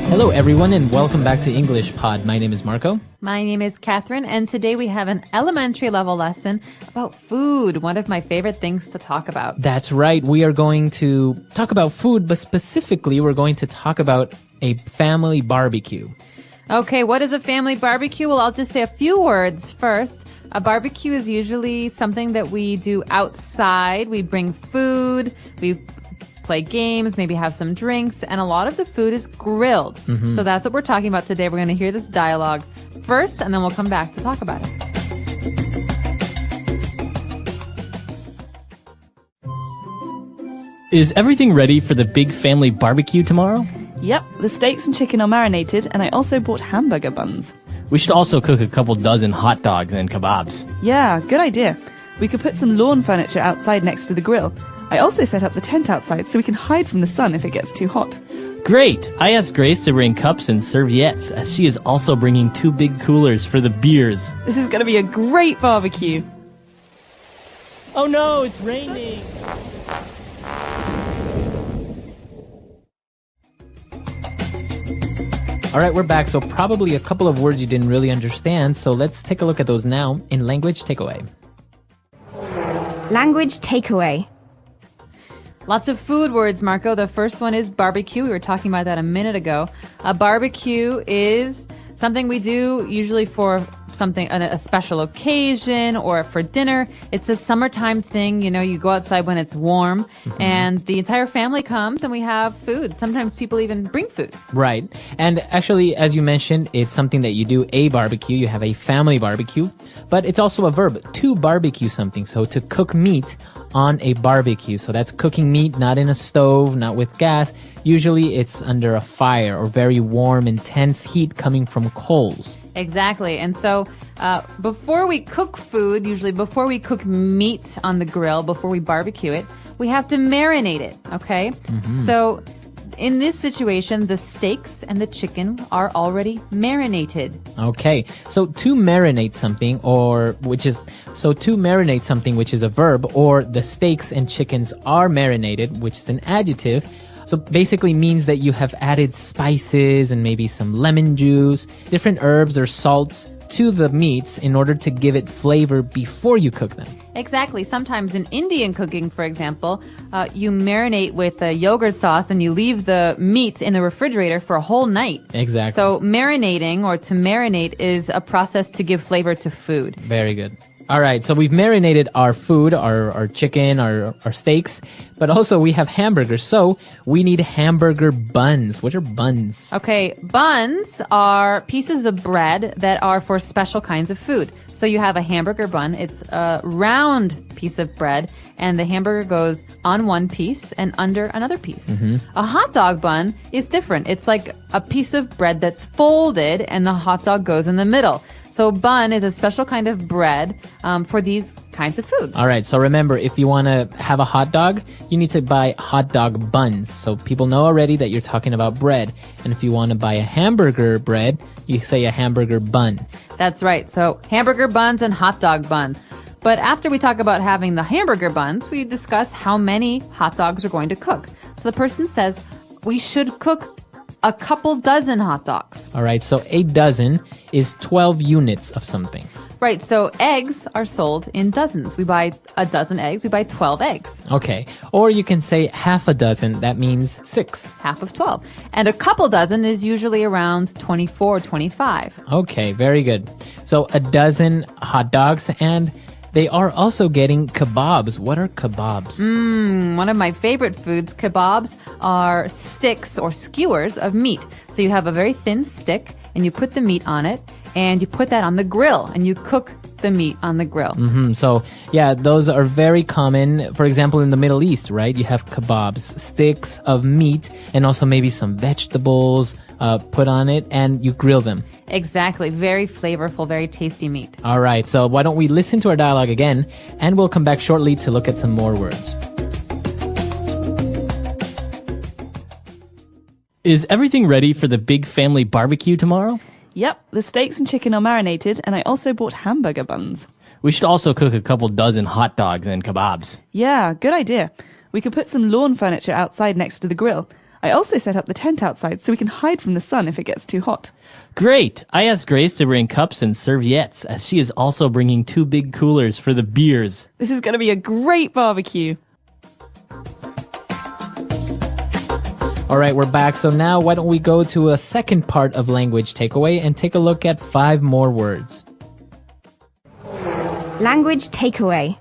Hello, everyone, and welcome back to English Pod. My name is Marco. My name is Catherine, and today we have an elementary level lesson about food, one of my favorite things to talk about. That's right. We are going to talk about food, but specifically, we're going to talk about a family barbecue. Okay, what is a family barbecue? Well, I'll just say a few words first. A barbecue is usually something that we do outside. We bring food, we play games, maybe have some drinks, and a lot of the food is grilled. So that's what we're talking about today. We're going to hear this dialogue first, and then we'll come back to talk about it. Is everything ready for the big family barbecue tomorrow? Yep, the steaks and chicken are marinated, and I also bought hamburger buns. We should also cook a couple dozen hot dogs and kebabs. Yeah, good idea. We could put some lawn furniture outside next to the grill. I also set up the tent outside so we can hide from the sun if it gets too hot. Great! I asked Grace to bring cups and serviettes, as she is also bringing 2 big coolers for the beers. This is going to be a great barbecue. Oh no, it's raining! All right, we're back. So probably a couple of words you didn't really understand. So let's take a look at those now in Language Takeaway. Language takeaway. Lots of food words, Marco. The first one is barbecue. We were talking about that a minute ago. A barbecue is something we do usually for a special occasion or for dinner. It's a summertime thing. You know, you go outside when it's warm and the entire family comes and we have food. Sometimes people even bring food. Right. And actually, as you mentioned, it's something that you do a barbecue. You have a family barbecue, but it's also a verb to barbecue something. So to cook meat on a barbecue. So that's cooking meat, not in a stove, not with gas. Usually it's under a fire or very warm, intense heat coming from coals. Exactly. And so before we cook food, usually before we cook meat on the grill, before we barbecue it, we have to marinate it, okay? So in this situation, the steaks and the chicken are already marinated. Okay. So to marinate something which is a verb, or the steaks and chickens are marinated, which is an adjective. So basically means that you have added spices and maybe some lemon juice, different herbs or salts to the meats in order to give it flavor before you cook them. Exactly. Sometimes in Indian cooking, for example, you marinate with a yogurt sauce and you leave the meat in the refrigerator for a whole night. Exactly. So marinating or to marinate is a process to give flavor to food. Very good. All right, so we've marinated our food, our chicken, our steaks, but also we have hamburgers, so we need hamburger buns. What are buns? Okay, buns are pieces of bread that are for special kinds of food. So you have a hamburger bun. It's a round piece of bread, and the hamburger goes on one piece and under another piece. A hot dog bun is different. It's like a piece of bread that's folded, and the hot dog goes in the middle. So bun is a special kind of bread for these kinds of foods. All right, so remember, if you want to have a hot dog, you need to buy hot dog buns. So people know already that you're talking about bread. And if you want to buy a hamburger bread, you say a hamburger bun. That's right. So hamburger buns and hot dog buns. But after we talk about having the hamburger buns, we discuss how many hot dogs we're going to cook. So the person says we should cook a couple dozen hot dogs. All right, so a dozen is 12 units of something. Right, so eggs are sold in dozens. We buy a dozen eggs, we buy 12 eggs. Okay, or you can say half a dozen, that means 6. Half of 12. And a couple dozen is usually around 24, 25. Okay, very good. So a dozen hot dogs, and they are also getting kebabs. What are kebabs? One of my favorite foods, kebabs, are sticks or skewers of meat. So you have a very thin stick, and you put the meat on it, and you put that on the grill, and you cook the meat on the grill. So, yeah, those are very common. For example, in the Middle East, right? You have kebabs, sticks of meat, and also maybe some vegetables put on it, and you grill them. Exactly. Very flavorful, very tasty meat. All right, so why don't we listen to our dialogue again, and we'll come back shortly to look at some more words. Is everything ready for the big family barbecue tomorrow? Yep, the steaks and chicken are marinated, and I also bought hamburger buns. We should also cook a couple dozen hot dogs and kebabs. Yeah, good idea. We could put some lawn furniture outside next to the grill. I also set up the tent outside so we can hide from the sun if it gets too hot. Great! I asked Grace to bring cups and serviettes, as she is also bringing 2 big coolers for the beers. This is going to be a great barbecue. All right, we're back. So now why don't we go to a second part of language takeaway and take a look at 5 more words. Language takeaway.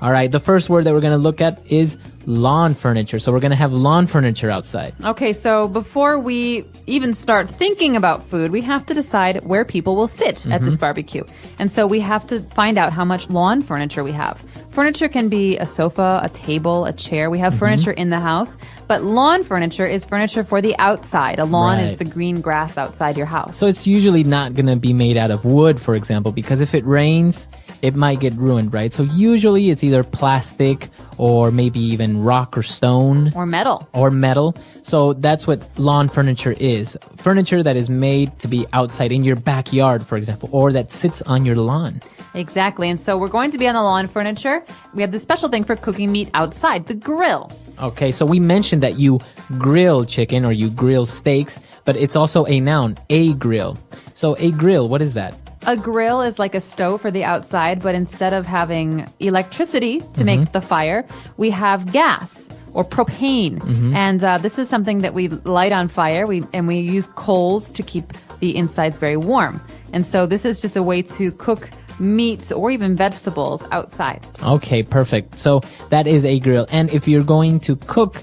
All right, the first word that we're going to look at is lawn furniture. So we're going to have lawn furniture outside. Okay, so before we even start thinking about food, we have to decide where people will sit at this barbecue. And so we have to find out how much lawn furniture we have. Furniture can be a sofa, a table, a chair. We have furniture in the house, but lawn furniture is furniture for the outside. A lawn is the green grass outside your house. So it's usually not going to be made out of wood, for example, because if it rains, it might get ruined, right? So usually it's either plastic or maybe even rock or stone. Or metal. Or metal. So that's what lawn furniture is. Furniture that is made to be outside in your backyard, for example, or that sits on your lawn. Exactly. And so we're going to be on the lawn furniture. We have this special thing for cooking meat outside, the grill. Okay, so we mentioned that you grill chicken or you grill steaks, but it's also a noun, a grill. So a grill, what is that? A grill is like a stove for the outside, but instead of having electricity to make the fire, we have gas or propane. And this is something that we light on fire, and we use coals to keep the insides very warm. And so this is just a way to cook meats or even vegetables outside. Okay, perfect. So that is a grill. And if you're going to cook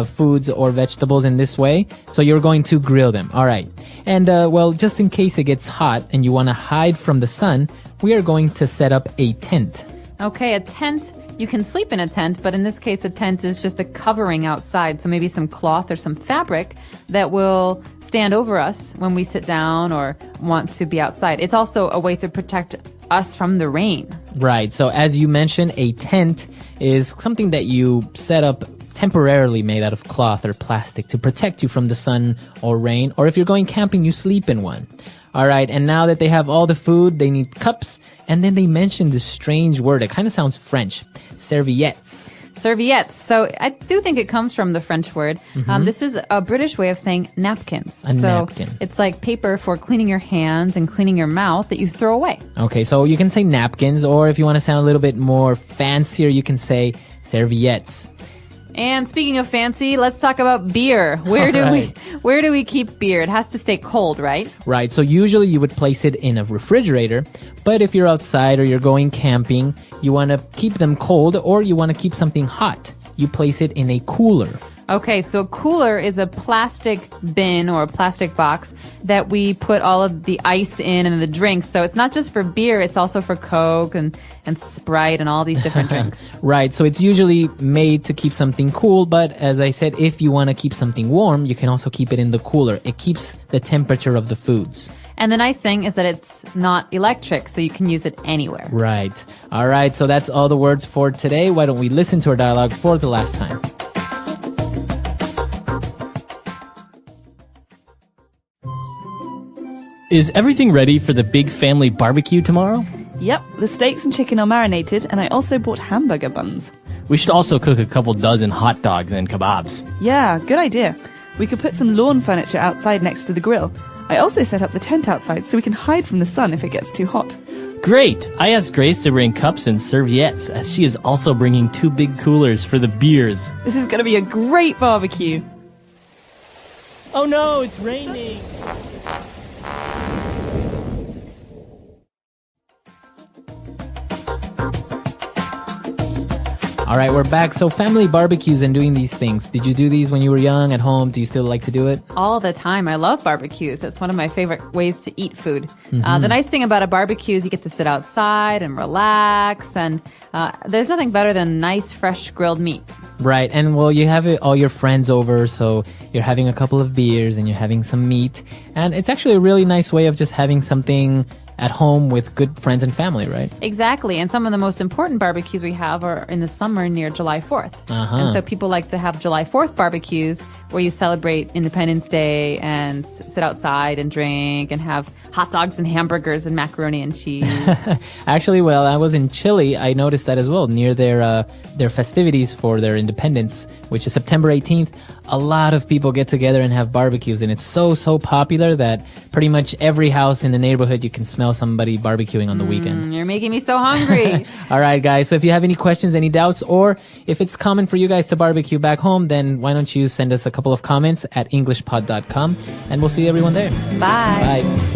foods or vegetables in this way, so you're going to grill them. All right. And well, just in case it gets hot and you want to hide from the sun, we are going to set up a tent. Okay, a tent. You can sleep in a tent, but in this case, a tent is just a covering outside. So maybe some cloth or some fabric that will stand over us when we sit down or want to be outside. It's also a way to protect us from the rain. Right. So as you mentioned, a tent is something that you set up temporarily made out of cloth or plastic to protect you from the sun or rain. Or if you're going camping, you sleep in one. All right. And now that they have all the food, they need cups. And then they mentioned this strange word. It kind of sounds French. Serviettes. Serviettes. So I do think it comes from the French word. This is a British way of saying napkins. Napkin. It's like paper for cleaning your hands and cleaning your mouth that you throw away. Okay, so you can say napkins, or if you want to sound a little bit more fancier, you can say serviettes. And speaking of fancy, let's talk about beer. Where do we keep beer? It has to stay cold, right? Right. So usually you would place it in a refrigerator, but if you're outside or you're going camping, you want to keep them cold or you want to keep something hot. You place it in a cooler. Okay, so a cooler is a plastic bin or a plastic box that we put all of the ice in and the drinks. So it's not just for beer, it's also for Coke and Sprite and all these different drinks. Right, so it's usually made to keep something cool, but as I said, if you want to keep something warm, you can also keep it in the cooler. It keeps the temperature of the foods. And the nice thing is that it's not electric, so you can use it anywhere. Right. All right, so that's all the words for today. Why don't we listen to our dialogue for the last time? Is everything ready for the big family barbecue tomorrow? Yep, the steaks and chicken are marinated, and I also bought hamburger buns. We should also cook a couple dozen hot dogs and kebabs. Yeah, good idea. We could put some lawn furniture outside next to the grill. I also set up the tent outside so we can hide from the sun if it gets too hot. Great! I asked Grace to bring cups and serviettes, as she is also bringing 2 big coolers for the beers. This is going to be a great barbecue. Oh no, it's raining! All right, we're back. So family barbecues and doing these things. Did you do these when you were young at home? Do you still like to do it? All the time. I love barbecues. It's one of my favorite ways to eat food. The nice thing about a barbecue is you get to sit outside and relax. And there's nothing better than nice, fresh grilled meat. Right. And well, you have all your friends over. So you're having a couple of beers and you're having some meat. And it's actually a really nice way of just having something at home with good friends and family, right? Exactly. And some of the most important barbecues we have are in the summer near July 4th. And so people like to have July 4th barbecues where you celebrate Independence Day and sit outside and drink and have hot dogs and hamburgers and macaroni and cheese. Actually, while I was in Chile, I noticed that as well. Near their festivities for their independence, which is September 18th, a lot of people get together and have barbecues, and it's so popular that pretty much every house in the neighborhood you can smell somebody barbecuing on the weekend. You're making me so hungry. All right, guys. So if you have any questions, any doubts, or if it's common for you guys to barbecue back home, then why don't you send us a couple of comments at EnglishPod.com, and we'll see everyone there. Bye. Bye.